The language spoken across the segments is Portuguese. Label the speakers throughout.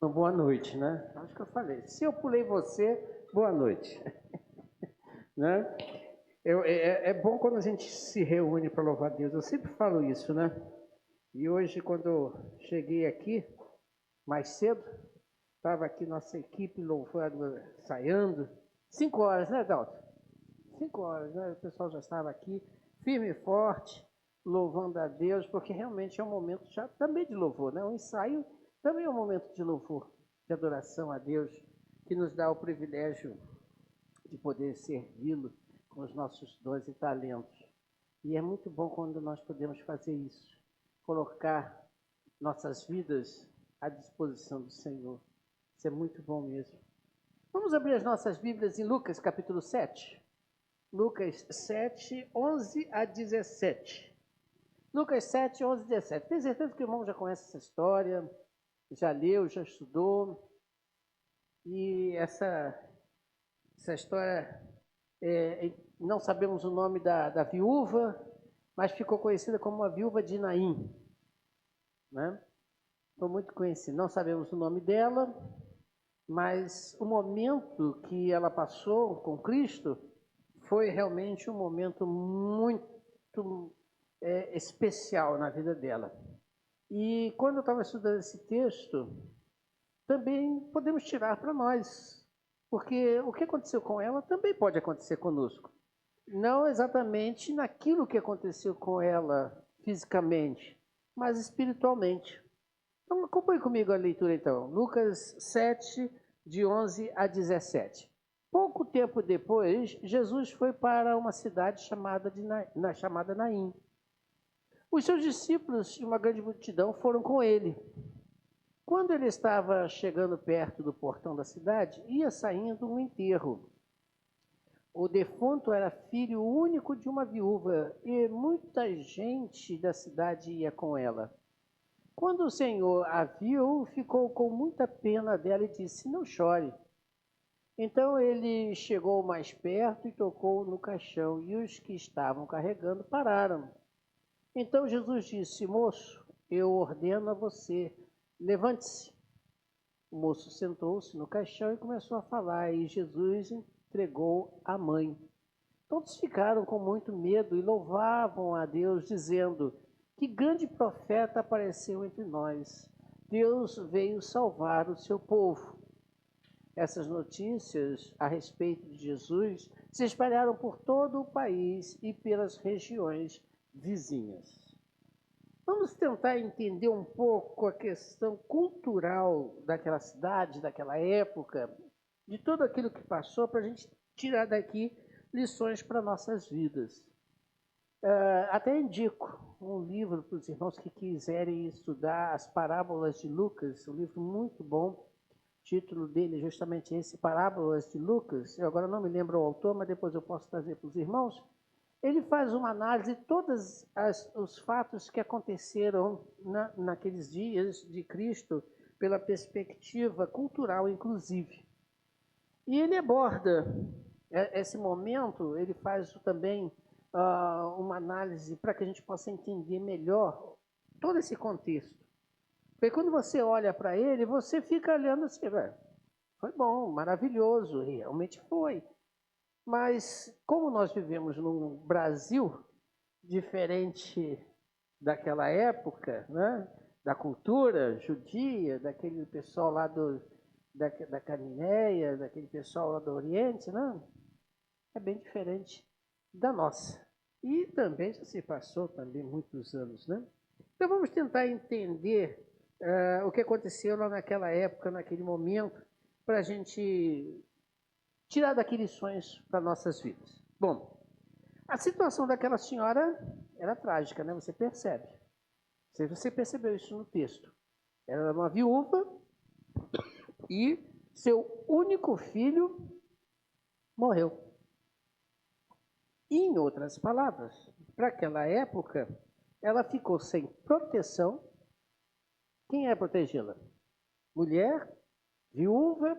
Speaker 1: Uma boa noite, né? Acho que eu falei. Se eu pulei você, boa noite, né? É bom quando a gente se reúne para louvar a Deus. Eu sempre falo isso, né? E hoje, quando eu cheguei aqui, mais cedo, estava aqui nossa equipe louvando, ensaiando. 5 horas, né, Dalton? 5 horas, né? O pessoal já estava aqui, firme e forte, louvando a Deus, porque realmente é um momento já também de louvor, né? O ensaio também é um momento de louvor, de adoração a Deus, que nos dá o privilégio de poder servi-lo com os nossos dons e talentos. E é muito bom quando nós podemos fazer isso, colocar nossas vidas à disposição do Senhor. Isso é muito bom mesmo. Vamos abrir as nossas Bíblias em Lucas capítulo 7. Lucas 7, 11 a 17. Lucas 7, 11 a 17. Tenho certeza que o irmão já conhece essa história, já leu, já estudou. E essa história, não sabemos o nome da viúva, mas ficou conhecida como a viúva de Naim, né? Foi muito conhecida. Não sabemos o nome dela, mas o momento que ela passou com Cristo foi realmente um momento muito especial na vida dela. E quando eu estava estudando esse texto, também podemos tirar para nós, porque o que aconteceu com ela também pode acontecer conosco. Não exatamente naquilo que aconteceu com ela fisicamente, mas espiritualmente. Então, acompanhe comigo a leitura então. Lucas 7, de 11 a 17. Pouco tempo depois, Jesus foi para uma cidade chamada Naim. Os seus discípulos e uma grande multidão foram com ele. Quando ele estava chegando perto do portão da cidade, ia saindo um enterro. O defunto era filho único de uma viúva e muita gente da cidade ia com ela. Quando o Senhor a viu, ficou com muita pena dela e disse: "Não chore." Então ele chegou mais perto e tocou no caixão, e os que estavam carregando pararam. Então Jesus disse: "Moço, eu ordeno a você, levante-se." O moço sentou-se no caixão e começou a falar, e Jesus entregou a mãe. Todos ficaram com muito medo e louvavam a Deus, dizendo: "Que grande profeta apareceu entre nós! Deus veio salvar o seu povo." Essas notícias a respeito de Jesus se espalharam por todo o país e pelas regiões vizinhas. Vamos tentar entender um pouco a questão cultural daquela cidade, daquela época, de tudo aquilo que passou, para a gente tirar daqui lições para nossas vidas. Até indico um livro para os irmãos que quiserem estudar as parábolas de Lucas, um livro muito bom. O título dele é justamente esse, Parábolas de Lucas. Eu agora não me lembro o autor, mas depois eu posso trazer para os irmãos. Ele faz uma análise de todos os fatos que aconteceram naqueles dias de Cristo, pela perspectiva cultural, inclusive. E ele aborda esse momento, ele faz também uma análise para que a gente possa entender melhor todo esse contexto. Porque quando você olha para ele, você fica olhando assim, foi bom, maravilhoso, realmente foi. Mas como nós vivemos num Brasil diferente daquela época, né? Da cultura judia, daquele pessoal lá da Galileia, daquele pessoal lá do Oriente, né? É bem diferente da nossa. E também já se passou também muitos anos, né? Então vamos tentar entender o que aconteceu lá naquela época, naquele momento, para a gente tirar daqui lições para nossas vidas. Bom, a situação daquela senhora era trágica, né? Você percebe. Você percebeu isso no texto. Ela era uma viúva e seu único filho morreu. Em outras palavras, para aquela época, ela ficou sem proteção. Quem ia protegê-la? Mulher, viúva,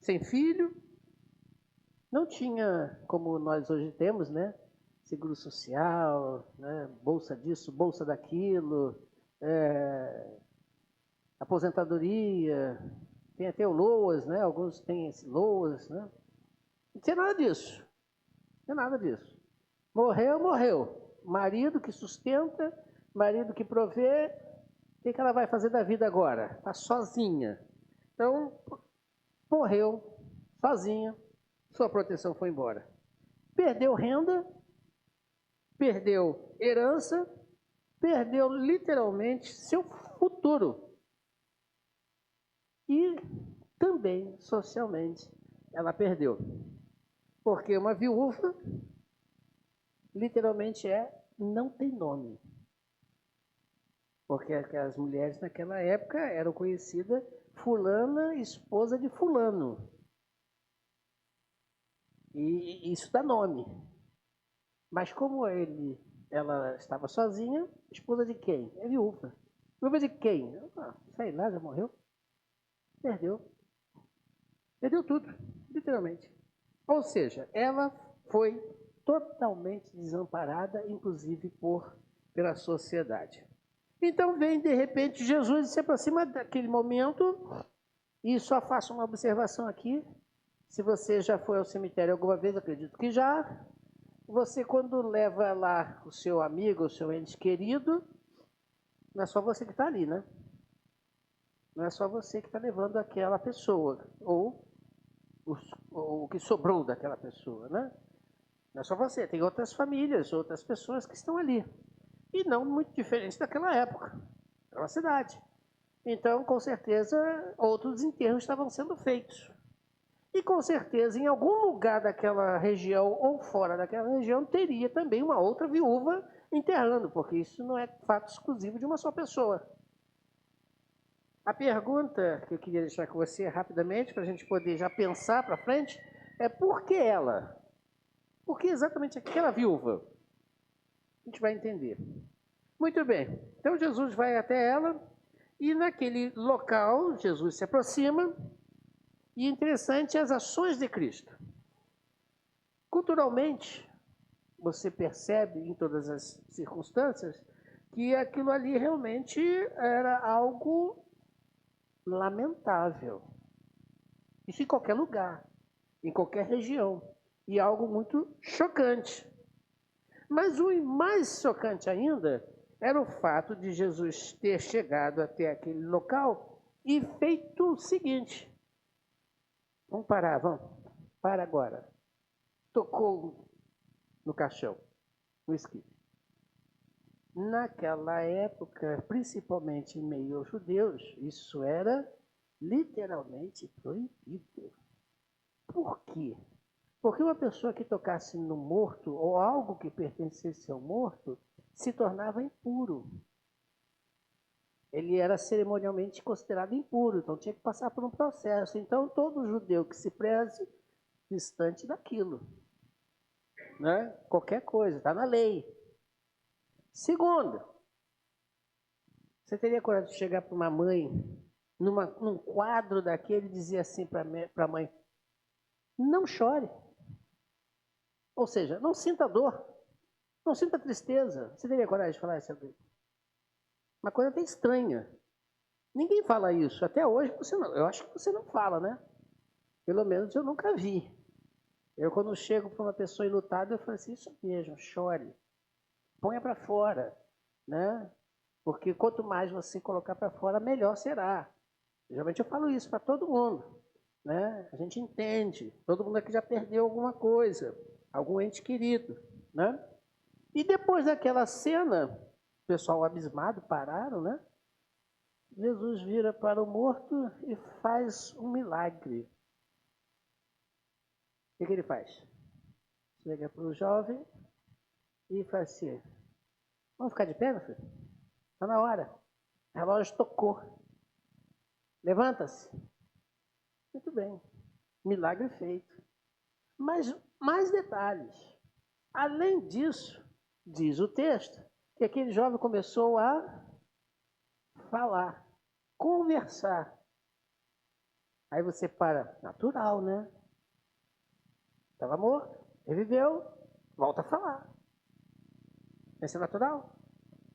Speaker 1: sem filho. Não tinha, como nós hoje temos, né? Seguro social, né? Bolsa disso, bolsa daquilo, aposentadoria. tem até o Loas, né? Alguns têm esse Loas, né? Não tinha nada disso. Não tinha nada disso. Morreu, morreu. Marido que sustenta, marido que provê, o que ela vai fazer da vida agora? Está sozinha. Então, morreu, sozinha, sua proteção foi embora. Perdeu renda, perdeu herança, perdeu literalmente seu futuro. E também, socialmente, ela perdeu. Porque uma viúva, literalmente não tem nome. Porque as mulheres naquela época eram conhecidas fulana, esposa de fulano. E isso dá nome. Mas como ela estava sozinha, esposa de quem? É viúva. Viúva de quem? Sei lá, já morreu. Perdeu. Perdeu tudo, literalmente. Ou seja, ela foi totalmente desamparada, inclusive pela sociedade. Então vem, de repente, Jesus se aproxima daquele momento, e só faço uma observação aqui. Se você já foi ao cemitério alguma vez, acredito que já, você quando leva lá o seu amigo, o seu ente querido, não é só você que está ali, né? Não é só você que está levando aquela pessoa, ou o que sobrou daquela pessoa, né? Não é só você, tem outras famílias, outras pessoas que estão ali. E não muito diferente daquela época, daquela cidade. Então, com certeza, outros enterros estavam sendo feitos. E com certeza, em algum lugar daquela região ou fora daquela região, teria também uma outra viúva enterrando, porque isso não é fato exclusivo de uma só pessoa. A pergunta que eu queria deixar com você rapidamente, para a gente poder já pensar para frente, é por que ela? Por que exatamente aquela viúva? A gente vai entender. Muito bem, então Jesus vai até ela e naquele local Jesus se aproxima e interessante as ações de Cristo. Culturalmente, você percebe em todas as circunstâncias que aquilo ali realmente era algo lamentável. Isso em qualquer lugar, em qualquer região, e algo muito chocante. Mas o mais chocante ainda era o fato de Jesus ter chegado até aquele local e feito o seguinte. Vamos parar, vamos. Para agora. Tocou no caixão, no esquife. Naquela época, principalmente em meio aos judeus, isso era literalmente proibido. Por quê? Porque uma pessoa que tocasse no morto ou algo que pertencesse ao morto se tornava impuro. Ele era cerimonialmente considerado impuro, então tinha que passar por um processo. Então, todo judeu que se preze, distante daquilo. Né? Qualquer coisa, está na lei. Segundo, você teria coragem de chegar para uma mãe, num quadro daquele, e dizer assim para a mãe, não chore. Ou seja, não sinta dor, não sinta tristeza. Você teria coragem de falar isso? Uma coisa até estranha. Ninguém fala isso. Até hoje você não. Eu acho que você não fala, né? Pelo menos eu nunca vi. Eu, quando chego para uma pessoa enlutada, eu falo assim, isso mesmo, chore. Ponha para fora, né? Porque quanto mais você colocar para fora, melhor será. Geralmente eu falo isso para todo mundo, né? A gente entende. Todo mundo aqui já perdeu alguma coisa, algum ente querido, né? E depois daquela cena, o pessoal abismado pararam, né? Jesus vira para o morto e faz um milagre. O que ele faz? Chega para o jovem e faz assim, vamos ficar de pé, meu filho? Está na hora. O relógio tocou. Levanta-se. Muito bem. Milagre feito. Mas mais detalhes. Além disso, diz o texto, que aquele jovem começou a falar, conversar. Aí você para, natural, né? Estava morto, reviveu, volta a falar. Isso é natural?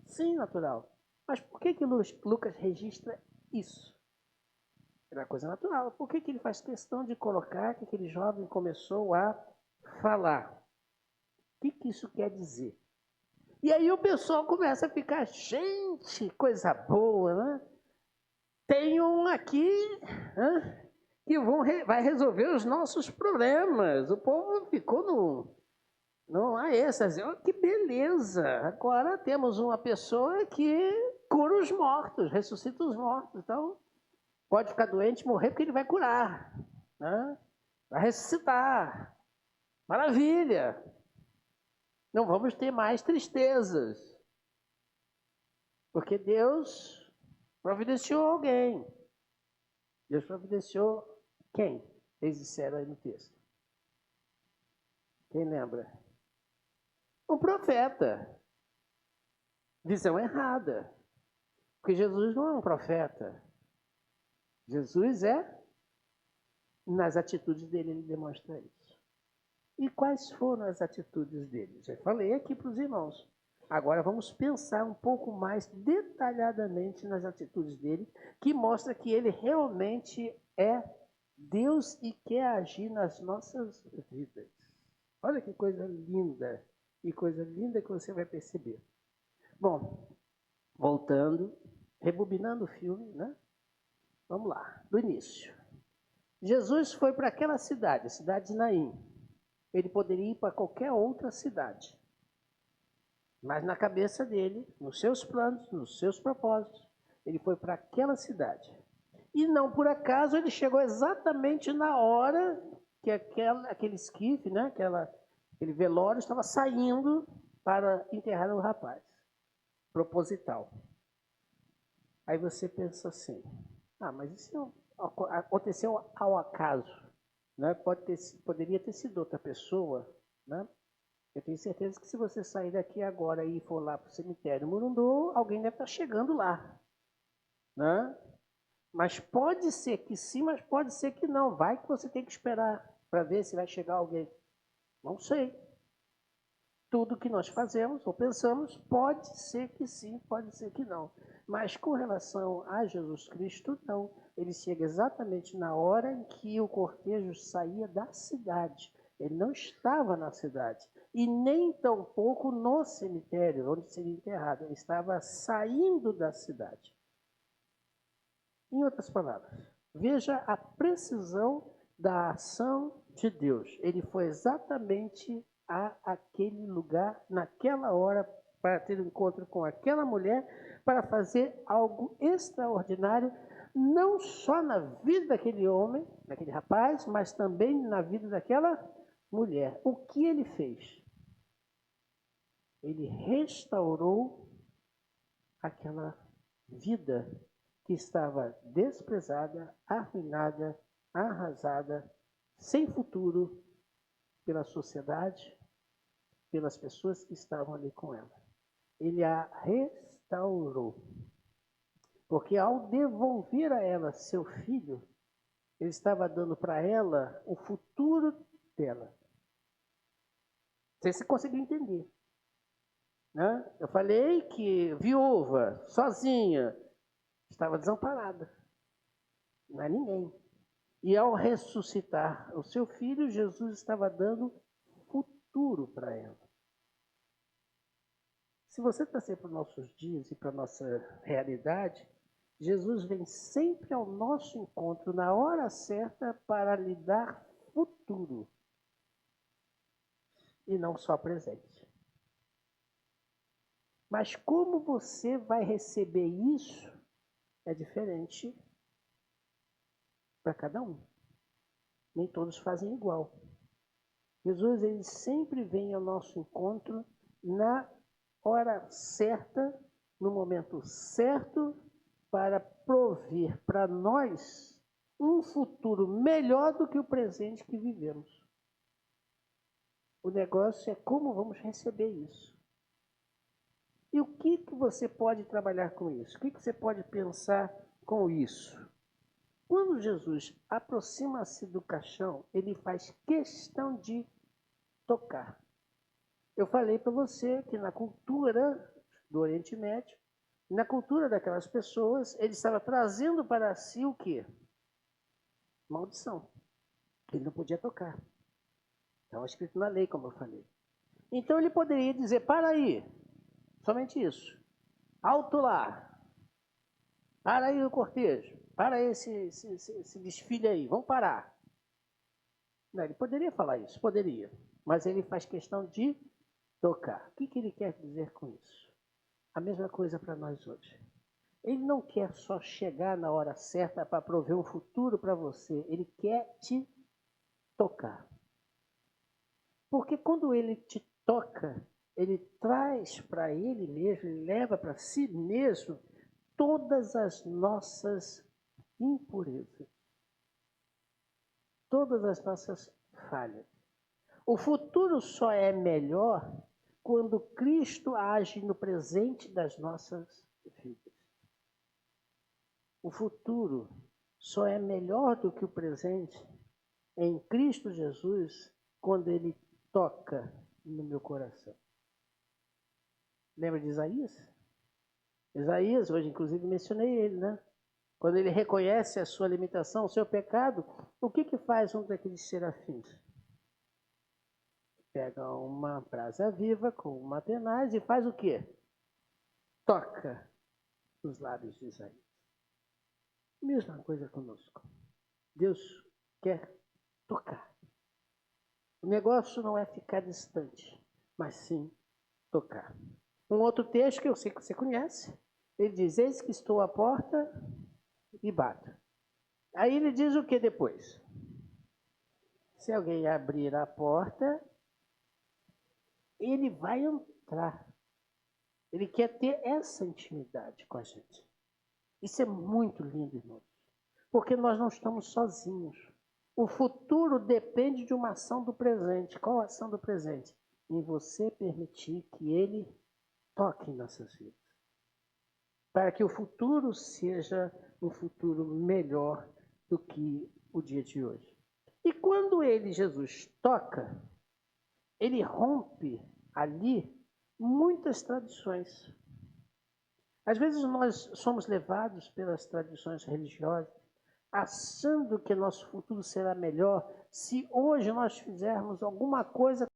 Speaker 1: Sim, natural. Mas por que Lucas registra isso? Era coisa natural. Por que ele faz questão de colocar que aquele jovem começou a falar? O que isso quer dizer? E aí o pessoal começa a ficar, gente, coisa boa, né? Tem um aqui, né, que vai resolver os nossos problemas. O povo ficou no êxtase. Oh, que beleza! Agora temos uma pessoa que cura os mortos, ressuscita os mortos. Então, pode ficar doente, morrer, porque ele vai curar, né? Vai ressuscitar. Maravilha! Não vamos ter mais tristezas, porque Deus providenciou alguém. Deus providenciou quem? Eles disseram aí no texto. Quem lembra? Um profeta. Visão errada. Porque Jesus não é um profeta. Jesus nas atitudes dele, ele demonstra isso. E quais foram as atitudes dele? Já falei aqui para os irmãos. Agora vamos pensar um pouco mais detalhadamente nas atitudes dele, que mostra que ele realmente é Deus e quer agir nas nossas vidas. Olha que coisa linda, e coisa linda que você vai perceber. Bom, voltando, rebobinando o filme, né? Vamos lá, do início. Jesus foi para aquela cidade, a cidade de Naim. Ele poderia ir para qualquer outra cidade. Mas na cabeça dele, nos seus planos, nos seus propósitos, ele foi para aquela cidade. E não por acaso ele chegou exatamente na hora que aquele esquife, né, aquele velório estava saindo para enterrar o rapaz. Proposital. Aí você pensa assim, mas isso aconteceu ao acaso, né? Poderia ter sido outra pessoa, né? Eu tenho certeza que se você sair daqui agora e for lá para o cemitério Murundu, alguém deve estar chegando lá, né? Mas pode ser que sim, mas pode ser que não. Vai que você tem que esperar para ver se vai chegar alguém. Não sei. Tudo que nós fazemos ou pensamos pode ser que sim, pode ser que não. Mas com relação a Jesus Cristo, não. Ele chega exatamente na hora em que o cortejo saía da cidade. Ele não estava na cidade. E nem tampouco no cemitério, onde seria enterrado. Ele estava saindo da cidade. Em outras palavras, veja a precisão da ação de Deus. Ele foi exatamente àquele lugar, naquela hora, para ter um encontro com aquela mulher, para fazer algo extraordinário, não só na vida daquele homem, daquele rapaz, mas também na vida daquela mulher. O que ele fez? Ele restaurou aquela vida que estava desprezada, arruinada, arrasada, sem futuro pela sociedade, pelas pessoas que estavam ali com ela. Ele a restaurou. Porque ao devolver a ela seu filho, ele estava dando para ela o futuro dela. Você conseguiu entender? Né? Eu falei que viúva, sozinha, estava desamparada. Não é ninguém. E ao ressuscitar o seu filho, Jesus estava dando futuro para ela. Se você trazer para os nossos dias e para a nossa realidade, Jesus vem sempre ao nosso encontro na hora certa para lhe dar futuro e não só presente. Mas como você vai receber isso é diferente para cada um. Nem todos fazem igual. Jesus, ele sempre vem ao nosso encontro na hora certa, no momento certo, para prover para nós um futuro melhor do que o presente que vivemos. O negócio é como vamos receber isso. E o que você pode trabalhar com isso? O que você pode pensar com isso? Quando Jesus aproxima-se do caixão, ele faz questão de tocar. Eu falei para você que na cultura do Oriente Médio, na cultura daquelas pessoas, ele estava trazendo para si o quê? maldição. Ele não podia tocar. Estava escrito na lei, como eu falei. Então ele poderia dizer, para aí, somente isso. Alto lá. Para aí o cortejo. Para esse desfile aí. Vamos parar. Não, ele poderia falar isso, poderia. Mas ele faz questão de tocar. O que ele quer dizer com isso? A mesma coisa para nós hoje. Ele não quer só chegar na hora certa para prover um futuro para você. Ele quer te tocar. Porque quando ele te toca, ele traz para ele mesmo, ele leva para si mesmo todas as nossas impurezas, todas as nossas falhas. O futuro só é melhor quando Cristo age no presente das nossas vidas. O futuro só é melhor do que o presente em Cristo Jesus quando ele toca no meu coração. Lembra de Isaías? Isaías, hoje inclusive mencionei ele, né? Quando ele reconhece a sua limitação, o seu pecado, o que faz um daqueles serafins? Pega uma brasa viva com uma tenaz e faz o quê? Toca os lábios de Isaías. Mesma coisa conosco. Deus quer tocar. O negócio não é ficar distante, mas sim tocar. Um outro texto que eu sei que você conhece, ele diz, eis que estou à porta e bato. Aí ele diz o que depois? Se alguém abrir a porta, ele vai entrar. Ele quer ter essa intimidade com a gente. Isso é muito lindo, irmãos. Porque nós não estamos sozinhos. O futuro depende de uma ação do presente. Qual a ação do presente? Em você permitir que ele toque em nossas vidas. Para que o futuro seja um futuro melhor do que o dia de hoje. E quando ele, Jesus, toca, ele rompe ali muitas tradições. Às vezes nós somos levados pelas tradições religiosas, achando que nosso futuro será melhor se hoje nós fizermos alguma coisa.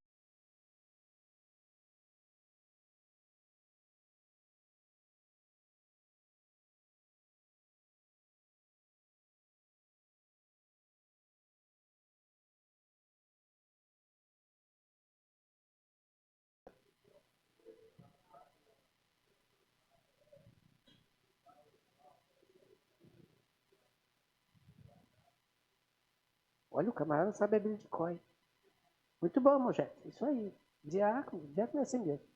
Speaker 1: Olha, o camarada sabe a Bíblia de cor. Muito bom, Mojete. Isso aí. Diácono é assim mesmo.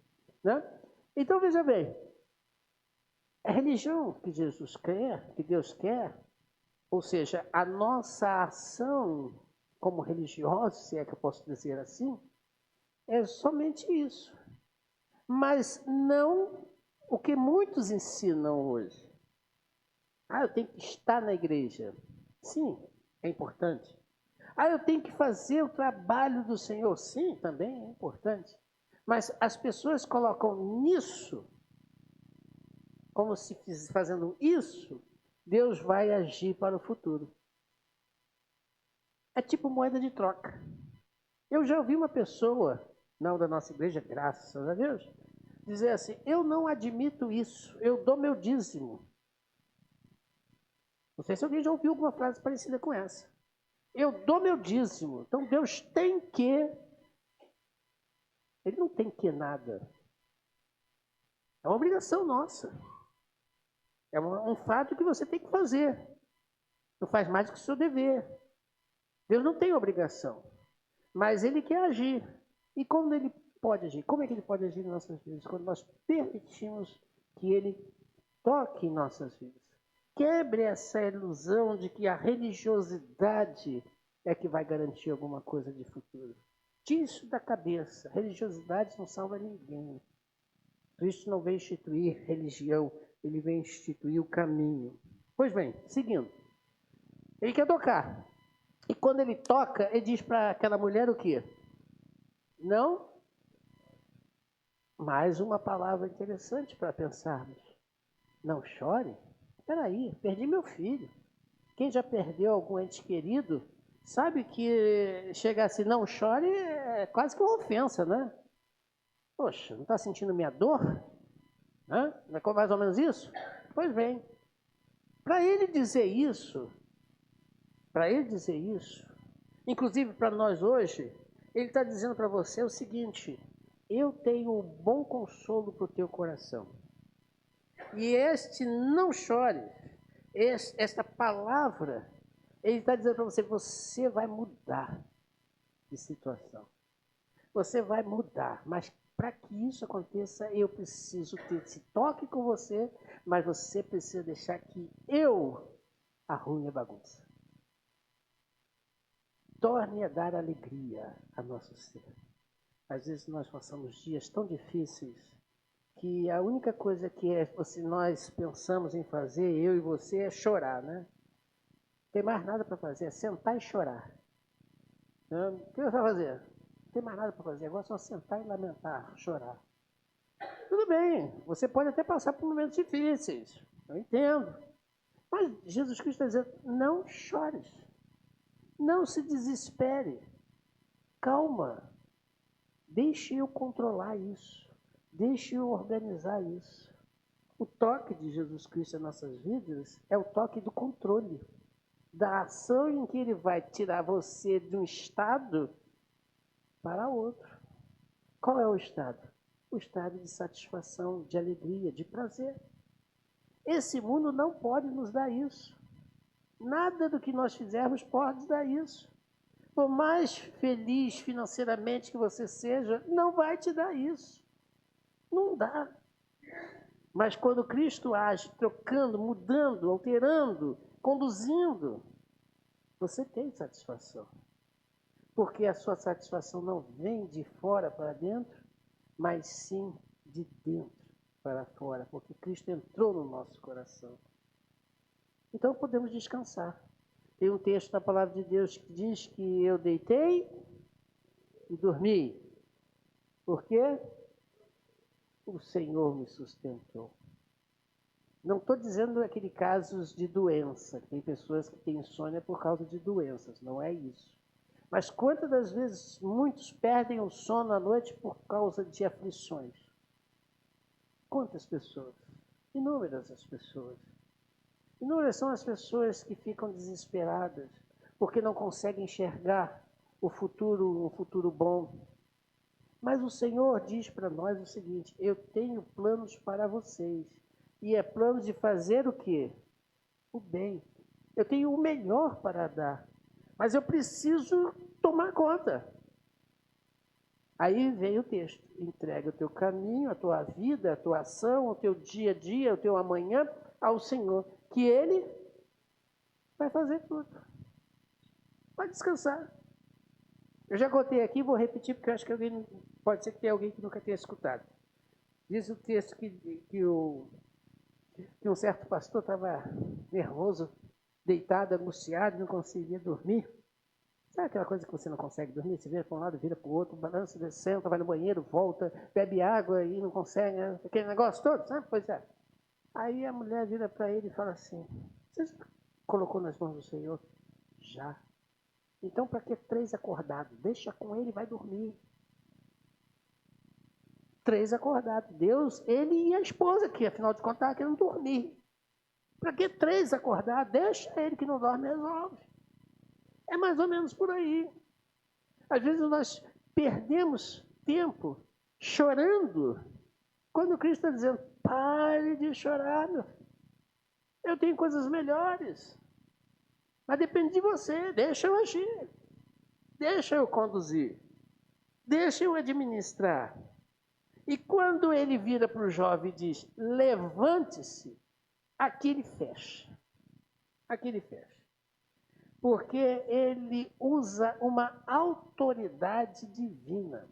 Speaker 1: Né? Então, veja bem. A religião que Jesus quer, que Deus quer, ou seja, a nossa ação como religiosos, se é que eu posso dizer assim, é somente isso. Mas não o que muitos ensinam hoje. Eu tenho que estar na igreja. Sim, é importante. Eu tenho que fazer o trabalho do Senhor. Sim, também é importante. Mas as pessoas colocam nisso, como se fazendo isso, Deus vai agir para o futuro. É tipo moeda de troca. Eu já ouvi uma pessoa, não da nossa igreja, graças a Deus, dizer assim, eu não admito isso, eu dou meu dízimo. Não sei se alguém já ouviu alguma frase parecida com essa. Eu dou meu dízimo. Então Deus tem que... Ele não tem que nada. É uma obrigação nossa. É um fato que você tem que fazer. Não faz mais do que o seu dever. Deus não tem obrigação. Mas Ele quer agir. E quando Ele pode agir? Como é que Ele pode agir em nossas vidas? Quando nós permitimos que Ele toque em nossas vidas. Quebre essa ilusão de que a religiosidade é que vai garantir alguma coisa de futuro. Tire isso da cabeça. Religiosidade não salva ninguém. Cristo não veio instituir religião, ele veio instituir o caminho. Pois bem, seguindo. Ele quer tocar. E quando ele toca, ele diz para aquela mulher o quê? Não? Mais uma palavra interessante para pensarmos. Não chore? Espera aí, perdi meu filho. Quem já perdeu algum ente querido, sabe que chegar assim, não chore, é quase que uma ofensa, né? Poxa, não está sentindo minha dor? Não é mais ou menos isso? Pois bem, para ele dizer isso, inclusive para nós hoje, ele está dizendo para você o seguinte: eu tenho um bom consolo para o teu coração. E este não chore, esta palavra, ele está dizendo para você, você vai mudar de situação. Você vai mudar, mas para que isso aconteça, eu preciso ter esse toque com você, mas você precisa deixar que eu arrume a bagunça. Torne a dar alegria a nosso ser. Às vezes nós passamos dias tão difíceis que a única coisa que nós pensamos em fazer, eu e você, é chorar, né? Não tem mais nada para fazer, é sentar e chorar. O que você vai fazer? Não tem mais nada para fazer, agora é só sentar e lamentar, chorar. Tudo bem, você pode até passar por momentos difíceis, eu entendo. Mas Jesus Cristo está dizendo, não chores, não se desespere, calma, deixe eu controlar isso, deixe eu organizar isso. O toque de Jesus Cristo em nossas vidas é o toque do controle, da ação em que ele vai tirar você de um estado para outro. Qual é o estado? O estado de satisfação, de alegria, de prazer. Esse mundo não pode nos dar isso. Nada do que nós fizermos pode dar isso. Por mais feliz financeiramente que você seja, não vai te dar isso. Não dá. Mas quando Cristo age, trocando, mudando, alterando, conduzindo, você tem satisfação. Porque a sua satisfação não vem de fora para dentro, mas sim de dentro para fora, porque Cristo entrou no nosso coração. Então podemos descansar. Tem um texto da palavra de Deus que diz que eu deitei e dormi. Por quê? O Senhor me sustentou. Não estou dizendo aquele casos de doença. Tem pessoas que têm insônia por causa de doenças. Não é isso. Mas quantas das vezes muitos perdem o sono à noite por causa de aflições? Quantas pessoas? Inúmeras as pessoas. Inúmeras são as pessoas que ficam desesperadas porque não conseguem enxergar um futuro bom. Mas o Senhor diz para nós o seguinte: eu tenho planos para vocês. E é planos de fazer o quê? O bem. Eu tenho o melhor para dar. Mas eu preciso tomar conta. Aí vem o texto. Entrega o teu caminho, a tua vida, a tua ação, o teu dia a dia, o teu amanhã ao Senhor. Que Ele vai fazer tudo. Vai descansar. Eu já contei aqui, vou repetir, porque eu acho que pode ser que tenha alguém que nunca tenha escutado. Diz o texto que um certo pastor estava nervoso, deitado, angustiado, não conseguia dormir. Sabe aquela coisa que você não consegue dormir? Você vira para um lado, vira para o outro, balança, senta, vai no banheiro, volta, bebe água e não consegue, aquele negócio todo, sabe? Pois é. Aí a mulher vira para ele e fala assim: você já colocou nas mãos do Senhor? Já. Então, para que 3 acordados? Deixa com ele e vai dormir. 3 acordados. Deus, ele e a esposa, que afinal de contas estava querendo dormir. Para que 3 acordados? Deixa ele que não dorme, resolve. É mais ou menos por aí. Às vezes nós perdemos tempo chorando, quando Cristo está dizendo: pare de chorar, meu filho. Eu tenho coisas melhores. Mas depende de você, deixa eu agir. Deixa eu conduzir. Deixa eu administrar. E quando ele vira para o jovem e diz: levante-se, aqui ele fecha. Aqui ele fecha. Porque ele usa uma autoridade divina,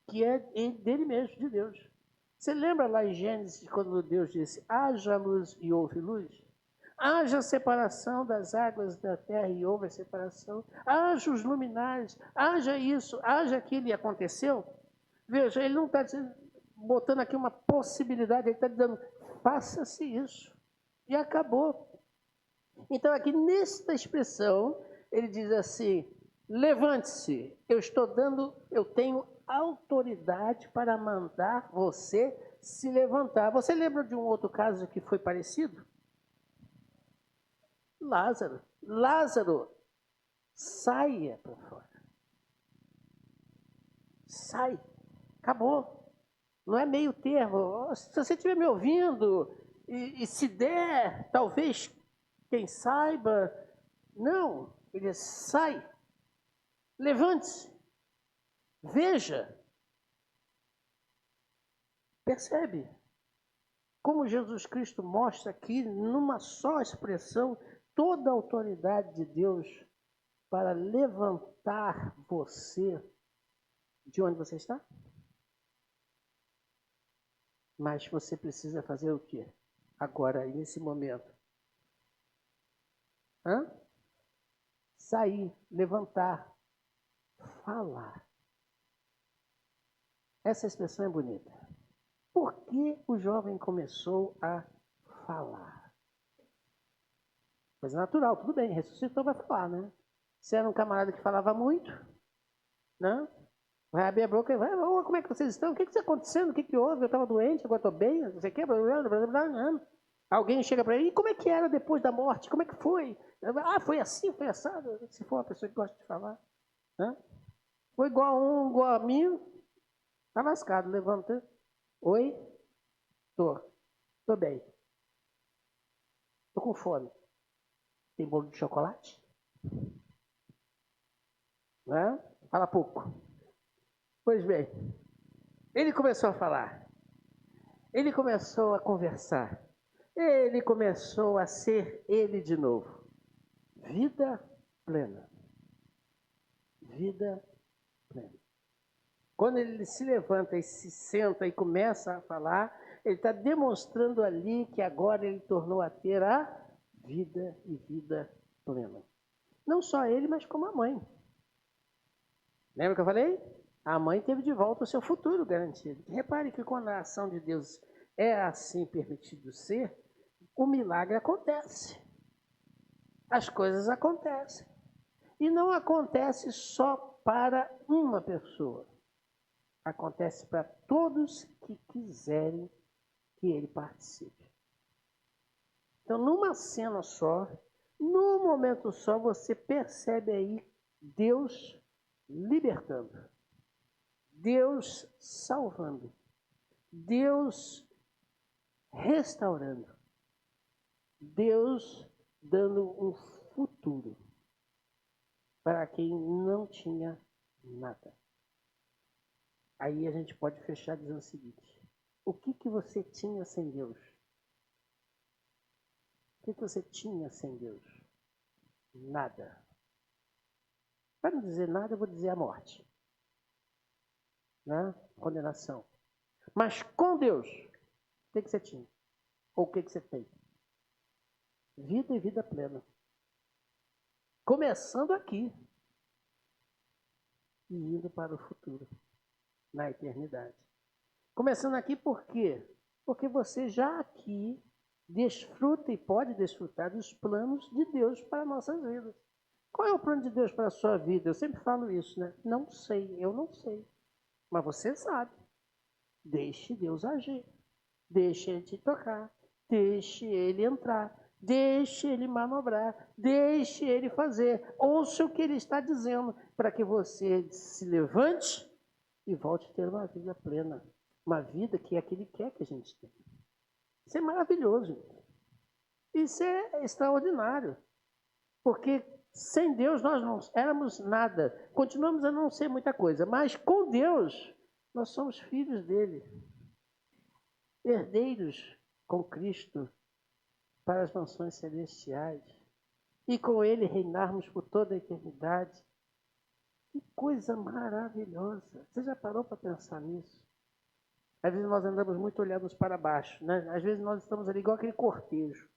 Speaker 1: que é dele mesmo, de Deus. Você lembra lá em Gênesis, quando Deus disse: haja luz e houve luz? Haja separação das águas da terra e houve a separação. Haja os luminares, haja isso, haja aquilo e aconteceu. Veja, ele não está botando aqui uma possibilidade, ele está dizendo: faça-se isso. E acabou. Então, aqui nesta expressão, ele diz assim: levante-se, eu tenho autoridade para mandar você se levantar. Você lembra de um outro caso que foi parecido? Lázaro. Lázaro, saia para fora. Sai. Acabou. Não é meio termo. Se você estiver me ouvindo e se der, talvez, quem saiba. Não. Ele sai. Levante-se. Veja. Percebe? Como Jesus Cristo mostra aqui, numa só expressão, toda a autoridade de Deus para levantar você de onde você está? Mas você precisa fazer o quê? Agora, nesse momento. Sair, levantar, falar. Essa expressão é bonita. Por que o jovem começou a falar? Coisa natural, tudo bem, ressuscitou, vai falar, né? Se era um camarada que falava muito, né? Vai abrir a boca e vai, oh, como é que vocês estão? O que está acontecendo? O que houve? Eu estava doente, agora estou bem, não sei o quê. Alguém chega para ele, e como é que era depois da morte? Como é que foi? Ah, foi assim, foi assado. Se for uma pessoa que gosta de falar. Né? Foi igual a mim, está lascado, levanta. Oi? Tô bem. Tô com fome. Tem bolo de chocolate? Né? Fala pouco. Pois bem, ele começou a falar. Ele começou a conversar. Ele começou a ser ele de novo. Vida plena. Vida plena. Quando ele se levanta e se senta e começa a falar, ele está demonstrando ali que agora ele tornou a ter a vida e vida plena. Não só ele, mas como a mãe. Lembra que eu falei? A mãe teve de volta o seu futuro garantido. Repare que quando a ação de Deus é assim permitido ser, o milagre acontece. As coisas acontecem. E não acontece só para uma pessoa. Acontece para todos que quiserem que ele participe. Então, numa cena só, num momento só, você percebe aí Deus libertando, Deus salvando, Deus restaurando, Deus dando um futuro para quem não tinha nada. Aí a gente pode fechar dizendo o seguinte: o que você tinha sem Deus? O que você tinha sem Deus? Nada. Para não dizer nada, eu vou dizer a morte. Né? Condenação. Mas com Deus, o que você tinha? Ou o que você tem? Vida e vida plena. Começando aqui e indo para o futuro, na eternidade. Começando aqui por quê? Porque você já aqui desfruta e pode desfrutar dos planos de Deus para nossas vidas. Qual é o plano de Deus para a sua vida? Eu sempre falo isso, né? Não sei, eu não sei. Mas você sabe. Deixe Deus agir. Deixe Ele te tocar. Deixe Ele entrar. Deixe Ele manobrar. Deixe Ele fazer. Ouça o que Ele está dizendo para que você se levante e volte a ter uma vida plena. Uma vida que é que Ele quer que a gente tenha. Isso é maravilhoso. Isso é extraordinário. Porque sem Deus nós não éramos nada. Continuamos a não ser muita coisa. Mas com Deus nós somos filhos dele. Herdeiros com Cristo para as mansões celestiais. E com ele reinarmos por toda a eternidade. Que coisa maravilhosa. Você já parou para pensar nisso? Às vezes nós andamos muito olhando para baixo, né? Às vezes nós estamos ali igual aquele cortejo,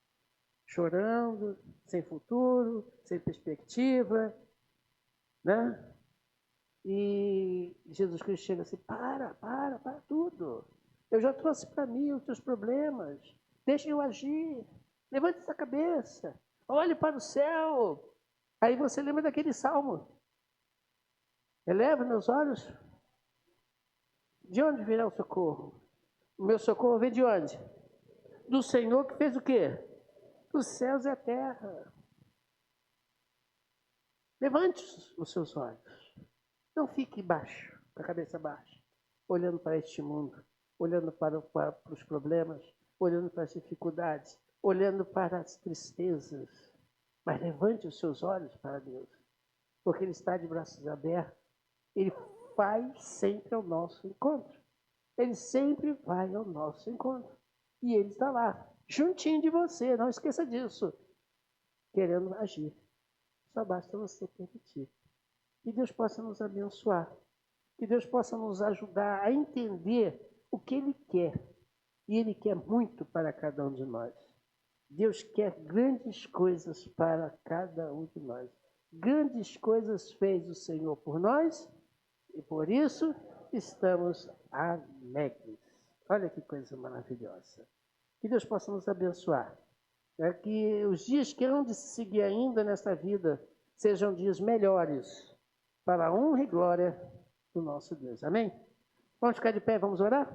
Speaker 1: chorando, sem futuro, sem perspectiva, né? E Jesus Cristo chega assim: para tudo. Eu já trouxe para mim os teus problemas. Deixa eu agir. Levante essa cabeça. Olhe para o céu. Aí você lembra daquele salmo. Eleva meus olhos. De onde virá o socorro? O meu socorro vem de onde? Do Senhor que fez o quê? Dos céus e a terra. Levante os seus olhos. Não fique baixo, com a cabeça baixa, olhando para este mundo, olhando para os problemas, olhando para as dificuldades, olhando para as tristezas. Mas levante os seus olhos para Deus, porque Ele está de braços abertos. Ele vai sempre ao nosso encontro. Ele sempre vai ao nosso encontro. E Ele está lá, juntinho de você, não esqueça disso, querendo agir. Só basta você permitir. Que Deus possa nos abençoar. Que Deus possa nos ajudar a entender o que Ele quer. E Ele quer muito para cada um de nós. Deus quer grandes coisas para cada um de nós. Grandes coisas fez o Senhor por nós e por isso estamos alegres. Olha que coisa maravilhosa. Que Deus possa nos abençoar. Que os dias que hão de se seguir ainda nesta vida sejam dias melhores para a honra e glória do nosso Deus. Amém? Vamos ficar de pé, vamos orar?